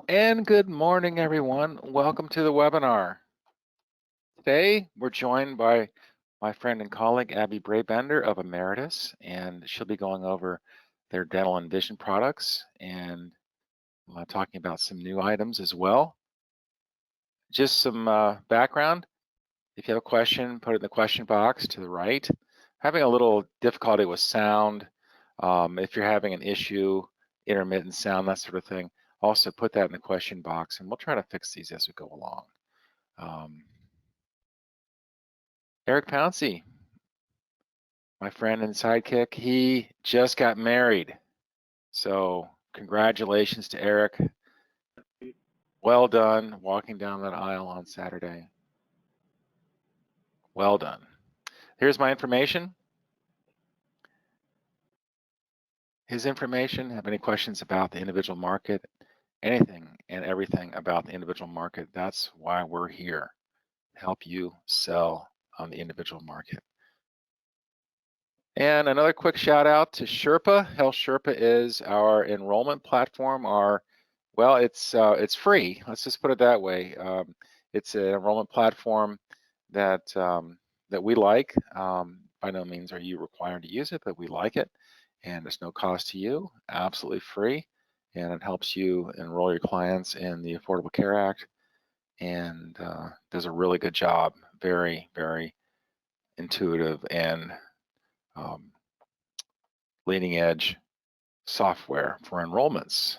And good morning, everyone. Welcome to the webinar. Today, we're joined by my friend and colleague, Abby Brabender of Ameritas, and she'll be going over their dental and vision products and talking about some new items as well. Just some background. If you have a question, put it in the question box to the right. Having a little difficulty with sound. If you're having an issue, intermittent sound, that sort of thing, also put that in the question box, and we'll try to fix these as we go along. Eric Pouncey, my friend and sidekick, he just got married. So congratulations to Eric. Well done walking down that aisle on Saturday. Well done. Here's my information. His information, have any questions about the individual market, anything and everything about the individual market. That's why we're here, to help you sell on the individual market. And another quick shout out to Sherpa. Health Sherpa is our enrollment platform. It's free. Let's just put it that way. It's an enrollment platform that that we like. By no means are you required to use it, but we like it, and it's no cost to you. Absolutely free, and it helps you enroll your clients in the Affordable Care Act, and does a really good job. Very, very intuitive and leading edge software for enrollments.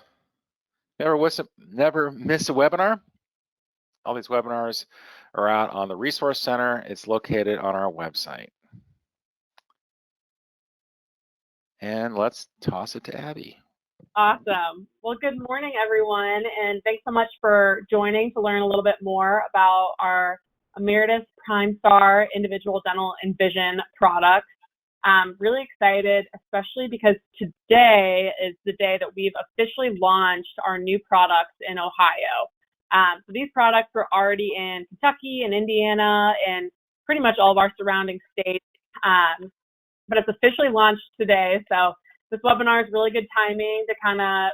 Never miss a webinar. All these webinars are out on the Resource Center. It's located on our website. And let's toss it to Abby. Awesome. Well, good morning, everyone, and thanks so much for joining to learn a little bit more about our Ameritas Prime Star individual dental and vision products. I'm really excited, especially because today is the day that we've officially launched our new products in Ohio. So these products were already in Kentucky and Indiana and pretty much all of our surrounding states, but it's officially launched today. So this webinar is really good timing to kind of,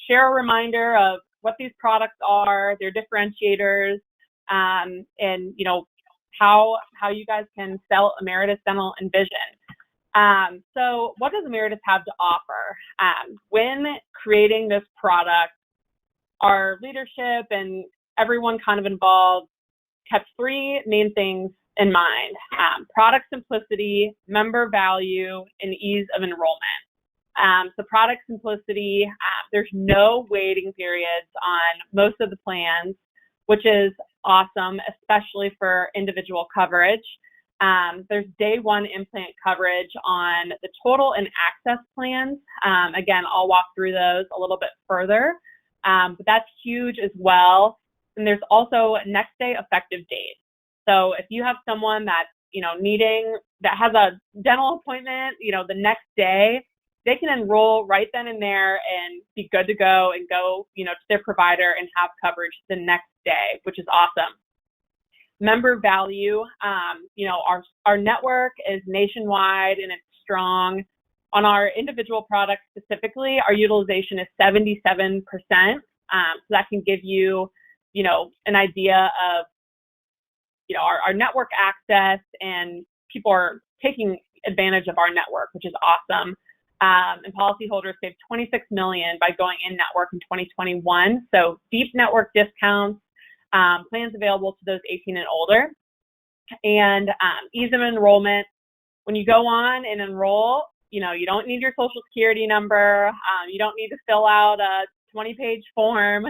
share a reminder of what these products are, their differentiators, and, how you guys can sell Ameritas Dental and Vision. So what does Ameritas have to offer? When creating this product, our leadership and everyone kind of involved kept three main things in mind: product simplicity, member value, and ease of enrollment. So product simplicity, there's no waiting periods on most of the plans, which is awesome, especially for individual coverage. There's day one implant coverage on the total and access plans. Again, I'll walk through those a little bit further, but that's huge as well. And there's also next day effective date. So if you have someone that's, that has a dental appointment, the next day, they can enroll right then and there and be good to go and go, to their provider and have coverage the next day, which is awesome. Member value, our network is nationwide and it's strong. On our individual products specifically, our utilization is 77%. So that can give you, an idea of, our network access, and people are taking advantage of our network, which is awesome. And policyholders saved $26 million by going in network in 2021. So deep network discounts, plans available to those 18 and older, and ease of enrollment. When you go on and enroll, you don't need your social security number. You don't need to fill out a 20-page form.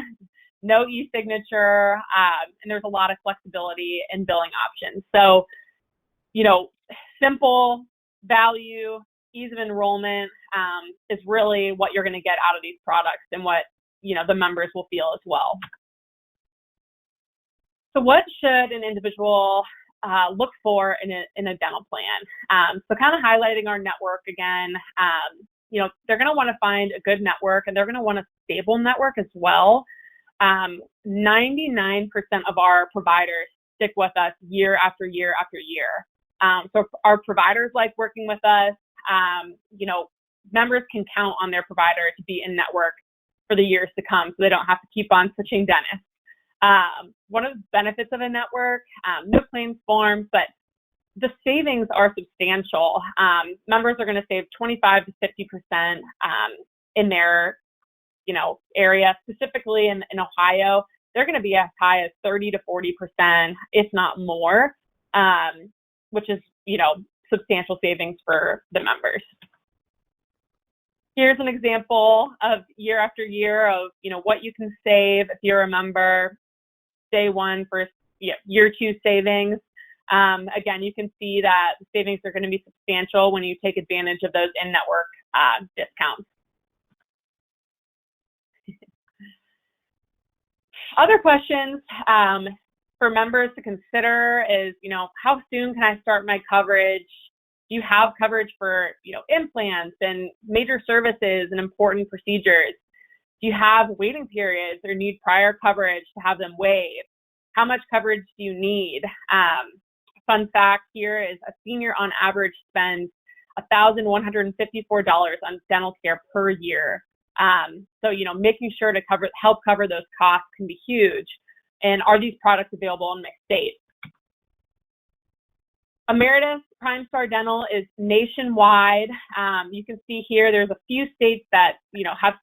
No e-signature, and there's a lot of flexibility in billing options. So, simple value, ease of enrollment is really what you're going to get out of these products and what, the members will feel as well. So what should an individual look for in a dental plan? So kind of highlighting our network again, they're going to want to find a good network, and they're going to want a stable network as well. 99% of our providers stick with us year after year after year. So our providers like working with us. Members can count on their provider to be in network for the years to come, so they don't have to keep on switching dentists. One of the benefits of a network, no claims forms, but the savings are substantial. Members are going to save 25 to 50% in their, area. Specifically in Ohio, they're going to be as high as 30 to 40%, if not more, which is, substantial savings for the members. Here's an example of year after year of, what you can save if you're a member. Day one for year two savings. Again, you can see that the savings are going to be substantial when you take advantage of those in-network discounts. Other questions for members to consider is, how soon can I start my coverage? Do you have coverage for, implants and major services and important procedures? Do you have waiting periods or need prior coverage to have them waived? How much coverage do you need? Fun fact here is a senior on average spends $1,154 on dental care per year. So, making sure to help cover those costs can be huge. And are these products available in my state? Ameritas Primestar Dental is nationwide. You can see here there's a few states that, have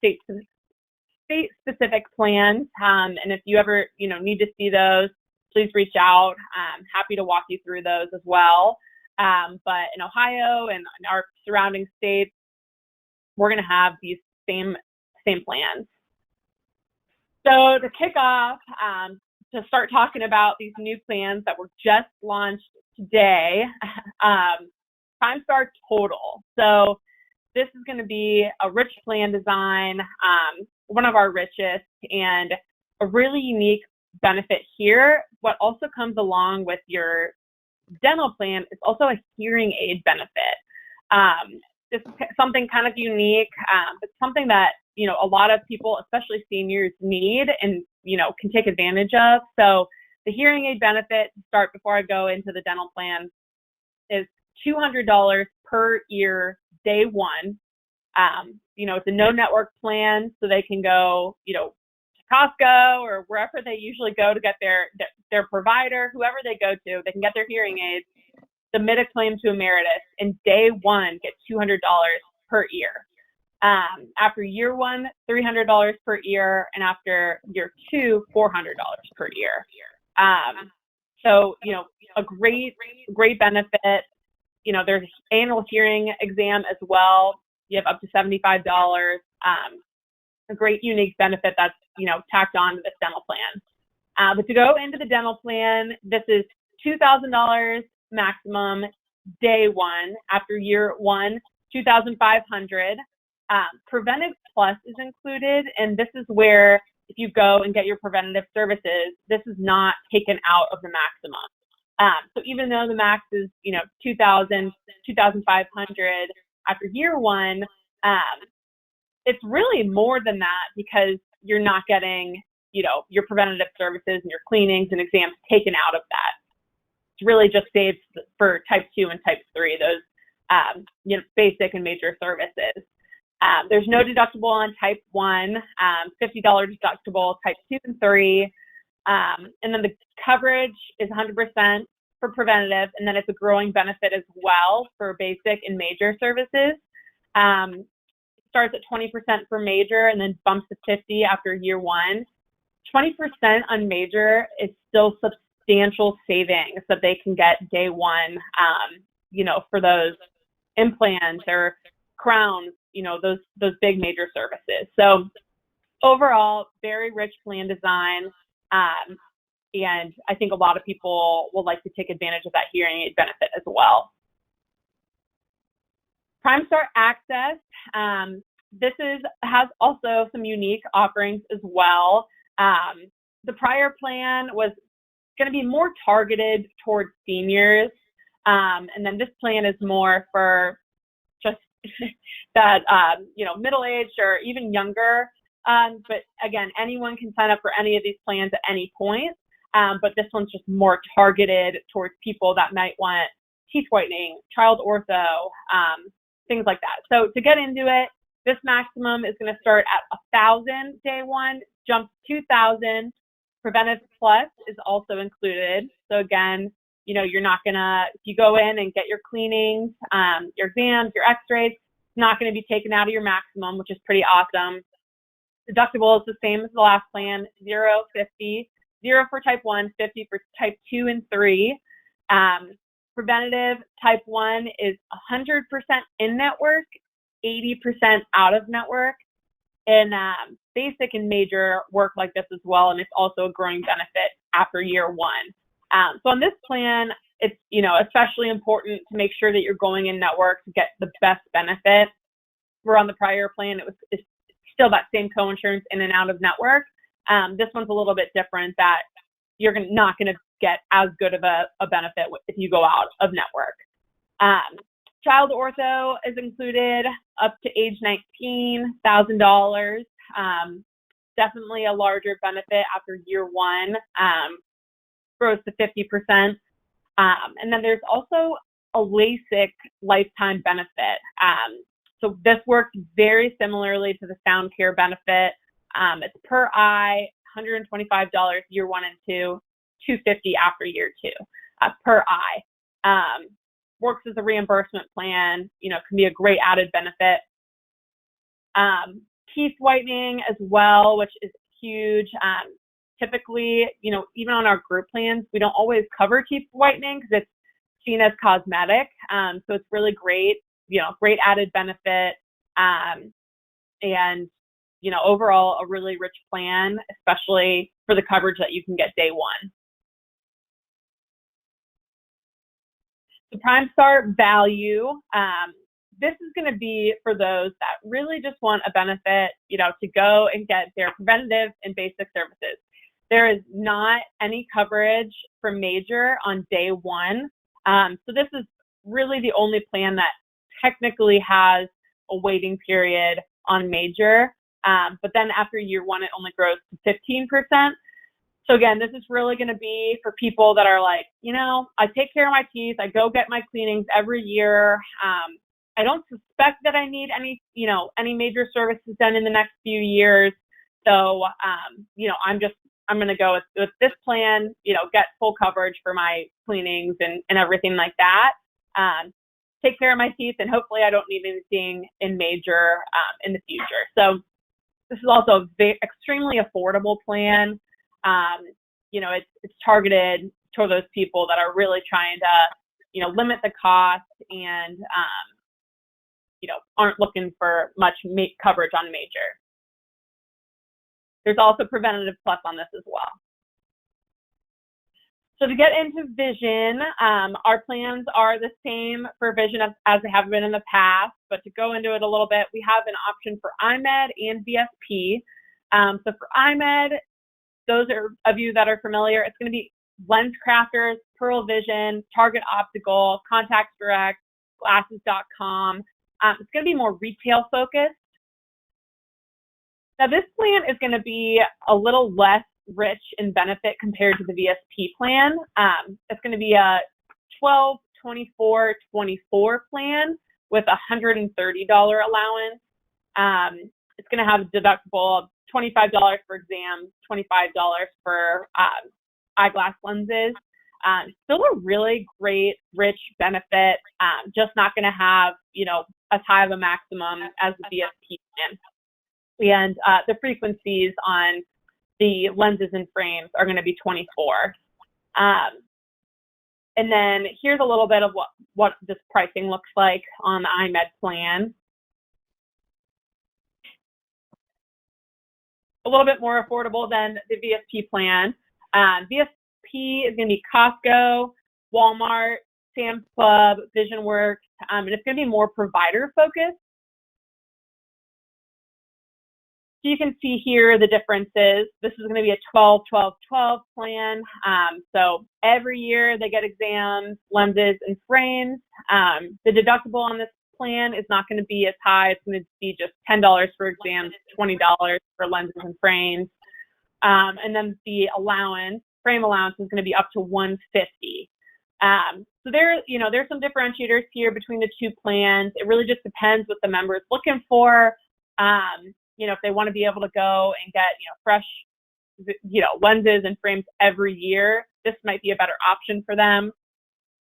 state-specific plans. And if you ever, need to see those, please reach out. I'm happy to walk you through those as well. But in Ohio and in our surrounding states, we're going to have these same plans. So to kick off, to start talking about these new plans that were just launched today, Primestar Total. So this is going to be a rich plan design, one of our richest, and a really unique benefit here. What also comes along with your dental plan is also a hearing aid benefit. This is something kind of unique, but something that, a lot of people, especially seniors, need and, can take advantage of. So the hearing aid benefit, to start before I go into the dental plan, is $200 per ear day one. It's a no network plan, so they can go, to Costco or wherever they usually go to get their provider, whoever they go to, they can get their hearing aids, submit a claim to Ameritas, and day one get $200 per ear. After year one, $300 per ear, and after year two, $400 per ear. So, a great benefit. There's annual hearing exam as well. You have up to $75. A great unique benefit that's, tacked on to this dental plan. But to go into the dental plan, this is $2,000 maximum day one. After year one, $2,500. Preventive Plus is included, and this is where if you go and get your preventative services, this is not taken out of the maximum. So even though the max is, $2,000, $2,500 after year one, it's really more than that because you're not getting, your preventative services and your cleanings and exams taken out of that. It's really just saved for type 2 and type 3, those, basic and major services. There's no deductible on type 1, $50 deductible, type 2 and 3. And then the coverage is 100% for preventative, and then it's a growing benefit as well for basic and major services. It starts at 20% for major and then bumps to 50 after year one. 20% on major is still substantial savings that they can get day one, for those implants or crowns, those big major services. So overall, very rich plan design. And I think a lot of people will like to take advantage of that hearing aid benefit as well. Primestar Access, this has also some unique offerings as well. The prior plan was going to be more targeted towards seniors, and then this plan is more for just that middle-aged or even younger. But again, anyone can sign up for any of these plans at any point. But this one's just more targeted towards people that might want teeth whitening, child ortho, things like that. So to get into it, This maximum is going to start at 1,000 day one, jump to 2,000. Preventive Plus is also included. So again, you know, you're not gonna, if you go in and get your cleanings, your exams, your x-rays, it's not gonna be taken out of your maximum, which is pretty awesome. Deductible is the same as the last plan, 0, 50, 0 for type 1, 50 for type 2 and 3. Preventative type 1 is 100% in-network, 80% out-of-network. And basic and major work like this as well, and it's also a growing benefit after year one. So on this plan, it's, you know, especially important to make sure that you're going in network to get the best benefit. Where on the prior plan, it's still that same co-insurance in and out of network. This one's a little bit different, that you're not going to get as good of a benefit if you go out of network. Child ortho is included up to age 19, $1,000. Definitely a larger benefit after year one, grows to 50%. And then there's also a LASIK lifetime benefit. So this works very similarly to the sound care benefit. It's per eye, $125 year 1 and 2, $250 after year 2 per eye. Works as a reimbursement plan, you know, can be a great added benefit. Teeth whitening as well, which is huge. Typically, you know, even on our group plans, we don't always cover teeth whitening because it's seen as cosmetic. So it's really great, you know, great added benefit. And, you know, overall a really rich plan, especially for the coverage that you can get day one. The Prime Star value, this is going to be for those that really just want a benefit, you know, to go and get their preventative and basic services. There is not any coverage for major on day one. So this is really the only plan that technically has a waiting period on major. But then after year one, it only grows to 15%. So again, this is really going to be for people that are like, you know, I take care of my teeth. I go get my cleanings every year. I don't suspect that I need any, you know, any major services done in the next few years. So, you know, I'm going to go with this plan, you know, get full coverage for my cleanings and everything like that. Take care of my teeth, and hopefully I don't need anything in major in the future. So this is also a extremely affordable plan. You know, it's targeted toward those people that are really trying to, you know, limit the cost and, you know, aren't looking for much coverage on major. There's also Preventative Plus on this as well. So to get into vision, our plans are the same for vision as they have been in the past, but to go into it a little bit, we have an option for IMED and VSP. So for IMED, those of you that are familiar, it's going to be Lens Crafters, Pearl Vision, Target Optical, Contact Direct, Glasses.com. It's going to be more retail focused. Now this plan is going to be a little less rich in benefit compared to the VSP plan. It's going to be a 12, 24, 24 plan with a $130 allowance. It's going to have a deductible of $25 for exams, $25 for eyeglass lenses. Still a really great, rich benefit, just not going to have, you know, as high of a maximum as the VSP plan. And the frequencies on the lenses and frames are going to be 24. And then here's a little bit of what this pricing looks like on the IMED plan. A little bit more affordable than the VSP plan. VSP is going to be Costco, Walmart, Sam's Club, VisionWorks, and it's going to be more provider focused. So you can see here the differences. This is going to be a 12, 12, 12 plan. So every year they get exams, lenses, and frames. The deductible on this plan is not going to be as high. It's going to be just $10 for exams, $20 for lenses and frames. And then the allowance, frame allowance, is going to be up to $150. So there's some differentiators here between the two plans. It really just depends what the member is looking for. If they want to be able to go and get, fresh, lenses and frames every year, this might be a better option for them.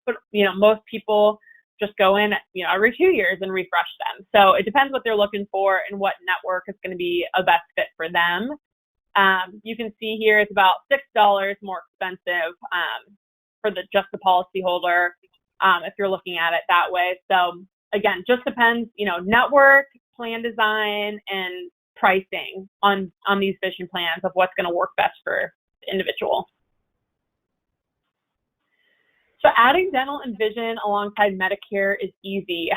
But, most people just go in, every 2 years and refresh them. So it depends what they're looking for and what network is going to be a best fit for them. You can see here it's about $6 more expensive for just the policyholder if you're looking at it that way. So again, just depends, network, plan design, and pricing on these vision plans of what's going to work best for the individual. So adding dental and vision alongside Medicare is easy.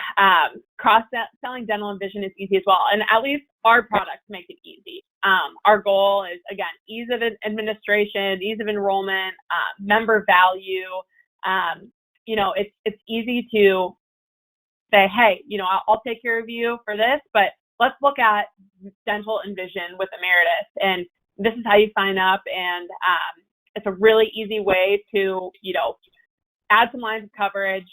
Cross-selling dental and vision is easy as well. And at least our products make it easy. Our goal is, again, ease of administration, ease of enrollment, member value. It's easy to say, hey, I'll take care of you for this, but let's look at dental and vision with Ameritas. And this is how you sign up. And it's a really easy way to, add some lines of coverage,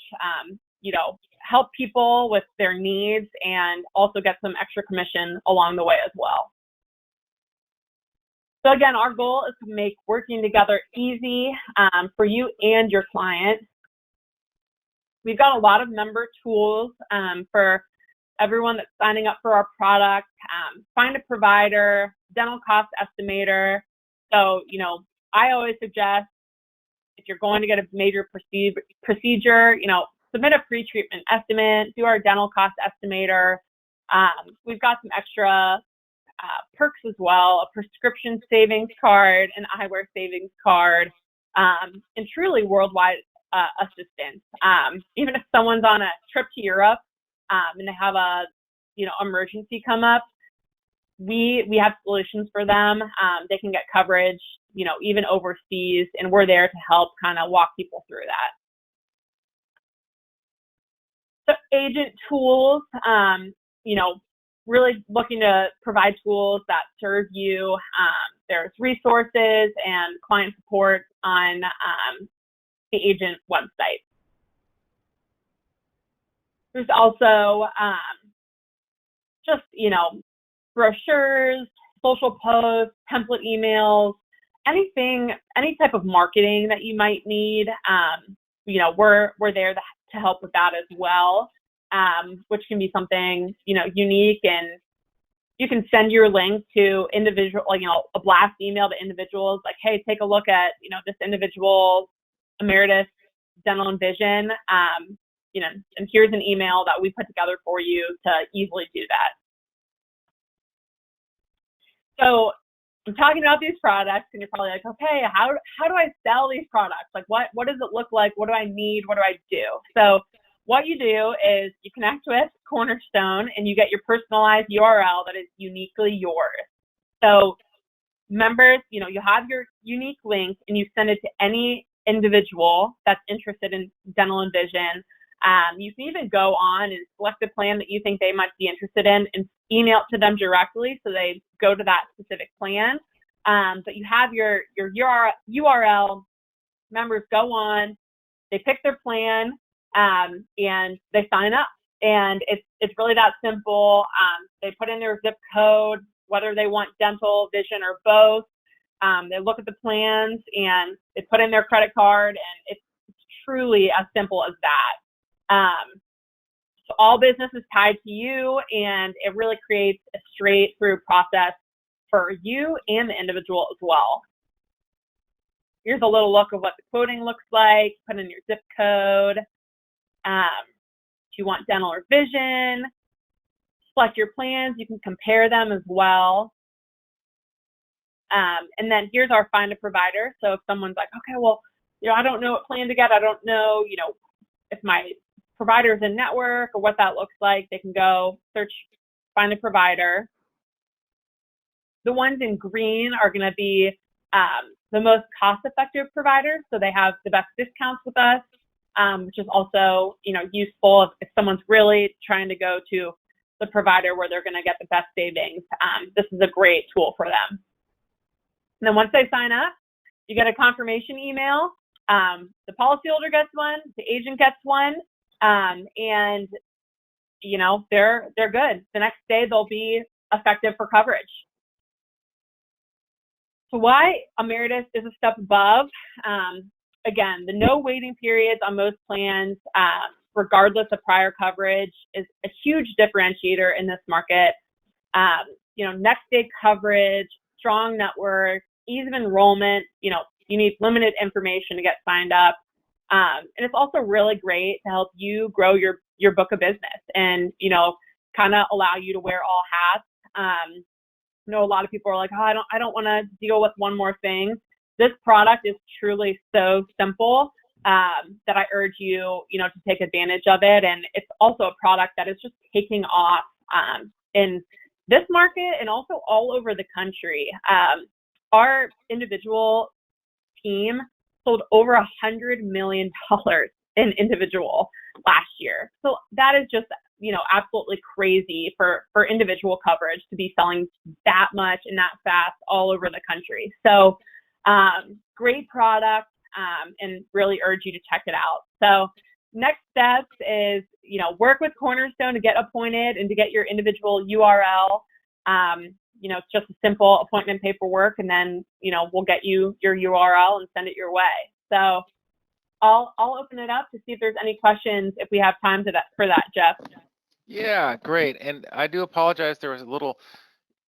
help people with their needs, and also get some extra commission along the way as well. So again, our goal is to make working together easy for you and your client. We've got a lot of member tools for everyone that's signing up for our product. Find a provider, dental cost estimator. So, I always suggest, if you're going to get a major procedure, submit a pre-treatment estimate, do our dental cost estimator. We've got some extra perks as well, a prescription savings card, an eyewear savings card, and truly worldwide assistance. Even if someone's on a trip to Europe and they have a emergency come up, we have solutions for them. They can get coverage, even overseas, and we're there to help kind of walk people through that. So agent tools, really looking to provide tools that serve you. There's resources and client support on the agent website. There's also just, brochures, social posts, template emails, any type of marketing that you might need. We're there to help with that as well, which can be something, unique, and you can send your link to individual, a blast email to individuals like, hey, take a look at, this individual Ameritas Dental and Vision, and here's an email that we put together for you to easily do that. So I'm talking about these products, and you're probably like, okay, how do I sell these products? Like, what does it look like? What do I need? What do I do? So what you do is you connect with Cornerstone, and you get your personalized URL that is uniquely yours. So members, you have your unique link, and you send it to any individual that's interested in dental and vision. You can even go on and select a plan that you think they might be interested in and email it to them directly so they go to that specific plan. But you have your URL, members go on, they pick their plan, and they sign up. And it's really that simple. They put in their zip code, whether they want dental, vision, or both. They look at the plans and they put in their credit card, and it's truly as simple as that. So all business is tied to you, and it really creates a straight through process for you and the individual as well. Here's a little look of what the quoting looks like. Put in your zip code. If you want dental or vision, select your plans. You can compare them as well. And then here's our find a provider. So if someone's like, okay, well, I don't know what plan to get. I don't know, if my provider's in network or what that looks like, they can go search, find a provider. The ones in green are going to be the most cost-effective providers. So they have the best discounts with us, which is also, useful if someone's really trying to go to the provider where they're going to get the best savings. This is a great tool for them. And then once they sign up, you get a confirmation email. The policyholder gets one, the agent gets one, and they're good. The next day they'll be effective for coverage. So why Ameritas is a step above? Again, the no waiting periods on most plans, regardless of prior coverage, is a huge differentiator in this market. Next day coverage, strong network, ease of enrollment. You need limited information to get signed up. And it's also really great to help you grow your book of business and, kind of allow you to wear all hats. I know a lot of people are like, oh, I don't want to deal with one more thing. This product is truly so simple that I urge you, to take advantage of it. And it's also a product that is just taking off in this market and also all over the country. Our individual team sold over $100 million in individual last year. So that is just, absolutely crazy for individual coverage to be selling that much and that fast all over the country. So great product and really urge you to check it out. So next steps is, work with Cornerstone to get appointed and to get your individual URL. It's just a simple appointment paperwork, and then, we'll get you your URL and send it your way. So I'll open it up to see if there's any questions if we have time for that, Geoff. Yeah, great. And I do apologize. There was a little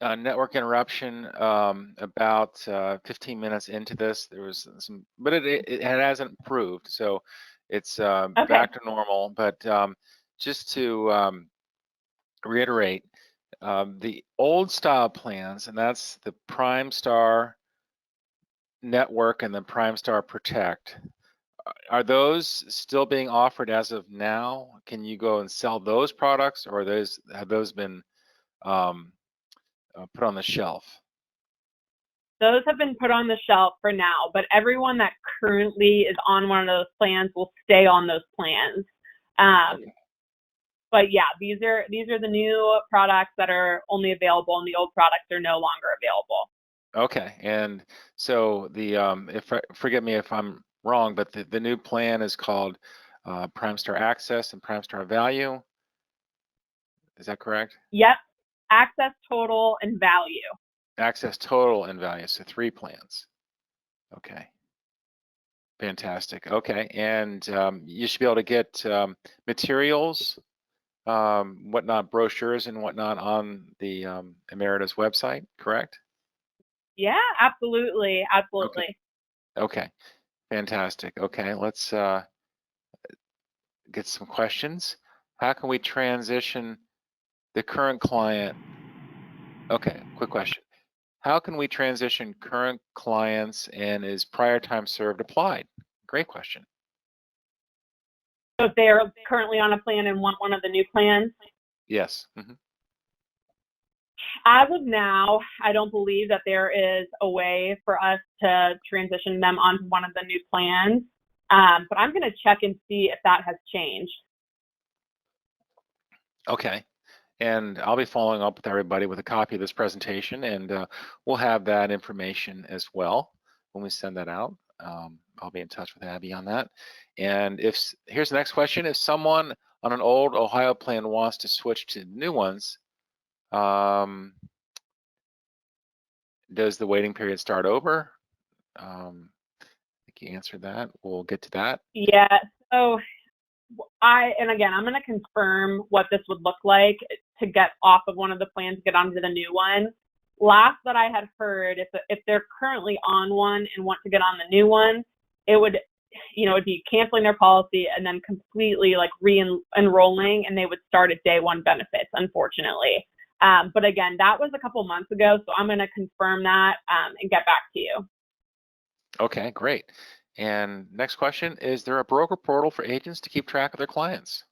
network interruption about 15 minutes into this. There was some, but it hasn't improved, so it's Okay. back to normal. But just to reiterate, the old style plans, and that's the Prime Star Network and the Prime Star Protect. Are those still being offered as of now? Can you go and sell those products, or have those been put on the shelf? Those have been put on the shelf for now, but everyone that currently is on one of those plans will stay on those plans. Okay. But yeah, these are the new products that are only available, and the old products are no longer available. Okay, and so forget me if I'm wrong, but the new plan is called Prime Star Access and Prime Star Value. Is that correct? Yep, Access, Total, and Value. Access, Total, and Value. So 3 plans. Okay. Fantastic. Okay, and you should be able to get materials, whatnot, brochures and whatnot on the Ameritas website, correct? Yeah, absolutely. Okay, fantastic. Okay, let's get some questions. How can we transition the current client? Okay, quick question. How can we transition current clients, and is prior time served applied? Great question. So if they are currently on a plan and want one of the new plans? Yes. Mm-hmm. As of now, I don't believe that there is a way for us to transition them onto one of the new plans, but I'm going to check and see if that has changed. Okay, and I'll be following up with everybody with a copy of this presentation, and we'll have that information as well when we send that out. I'll be in touch with Abby on that. And here's the next question: if someone on an old Ohio plan wants to switch to new ones, does the waiting period start over? I think you answered that. We'll get to that. Yeah. So I'm going to confirm what this would look like to get off of one of the plans, get onto the new one. Last that I had heard, if they're currently on one and want to get on the new one, it would, it'd be canceling their policy and then completely like re-enrolling, and they would start at day one benefits, unfortunately. But again, that was a couple months ago, so I'm going to confirm that and get back to you. Okay, great. And next question, is there a broker portal for agents to keep track of their clients?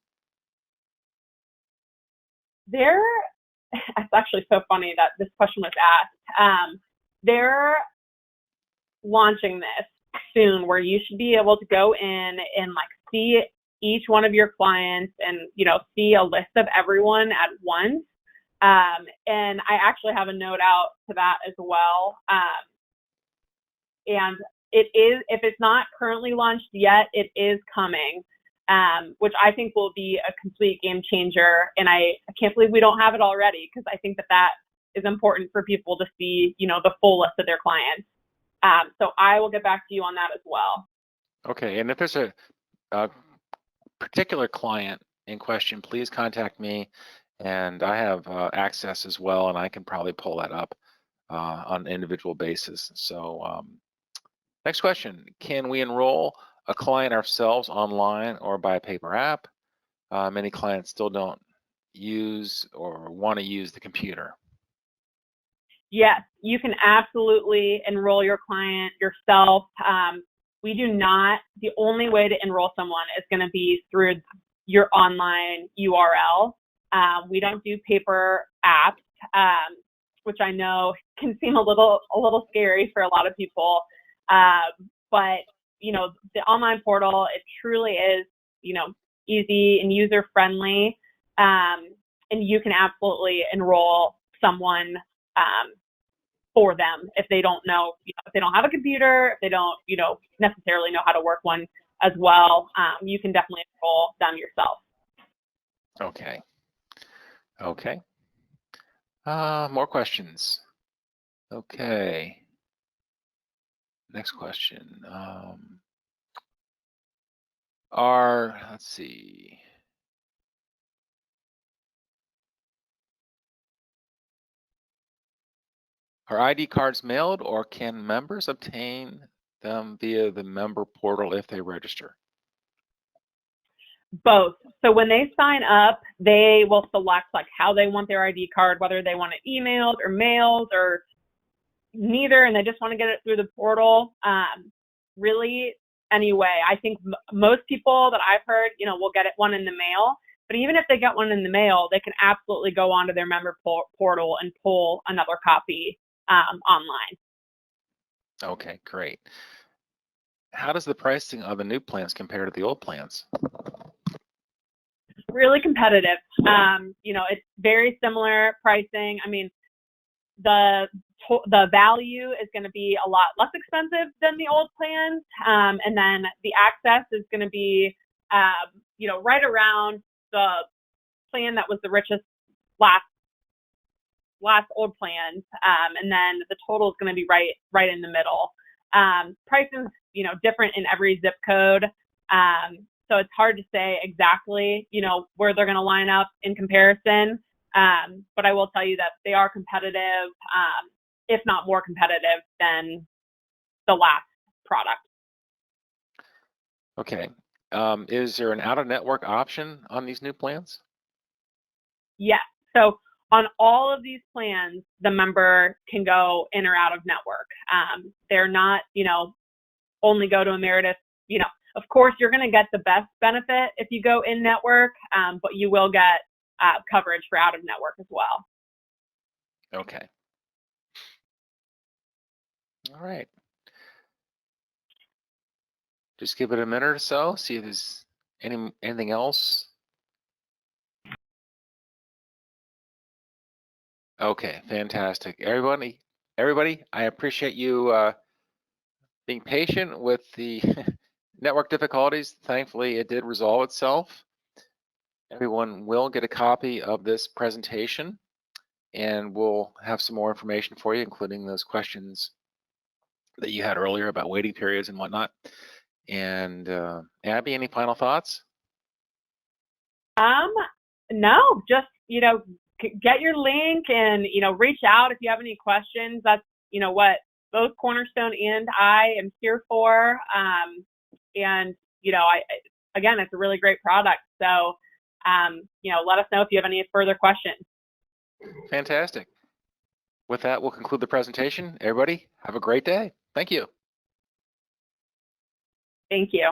It's actually so funny that this question was asked. They're launching this soon, where you should be able to go in and like see each one of your clients and, see a list of everyone at once. And I actually have a note out to that as well. And it is, if it's not currently launched yet, it is coming, which I think will be a complete game changer. And I can't believe we don't have it already, because I think that is important for people to see, the full list of their clients. So I will get back to you on that as well. Okay, and if there's a particular client in question, please contact me, and I have access as well, and I can probably pull that up on an individual basis. So next question, can we enroll a client ourselves online or by a paper app? Many clients still don't use or want to use the computer. Yes, you can absolutely enroll your client yourself. We do not, the only way to enroll someone is going to be through your online URL. We don't do paper apps, which I know can seem a little scary for a lot of people. But, the online portal, it truly is, easy and user friendly. And you can absolutely enroll someone for them if they don't know, if they don't have a computer, if they don't, necessarily know how to work one as well. You can definitely enroll them yourself. Okay. Okay. More questions. Okay. Next question. Let's see. Are ID cards mailed, or can members obtain them via the member portal if they register? Both. So when they sign up, they will select like how they want their ID card, whether they want it emailed or mailed or neither, and they just want to get it through the portal. Really, anyway, I think most people that I've heard, will get one in the mail. But even if they get one in the mail, they can absolutely go onto their member portal and pull another copy online. Okay, great. How does the pricing of the new plans compare to the old plans? Really competitive. It's very similar pricing. I mean, the value is going to be a lot less expensive than the old plans, and then the access is going to be, right around the plan that was the richest last old plans, and then the total is going to be right in the middle. Pricing is, different in every zip code. So it's hard to say exactly, where they're going to line up in comparison. But I will tell you that they are competitive, if not more competitive than the last product. Okay. Is there an out-of-network option on these new plans? Yes. So on all of these plans, the member can go in or out of network. They're not, only go to Ameritas. Of course, you're going to get the best benefit if you go in network, but you will get coverage for out of network as well. Okay. All right. Just give it a minute or so, see if there's anything else. Okay, fantastic. Everybody, I appreciate you being patient with the network difficulties. Thankfully, it did resolve itself. Everyone will get a copy of this presentation, and we'll have some more information for you, including those questions that you had earlier about waiting periods and whatnot. And Abby, any final thoughts? No, just, get your link and, reach out if you have any questions. That's, what both Cornerstone and I am here for. And, again, it's a really great product. So, let us know if you have any further questions. Fantastic. With that, we'll conclude the presentation. Everybody, have a great day. Thank you. Thank you.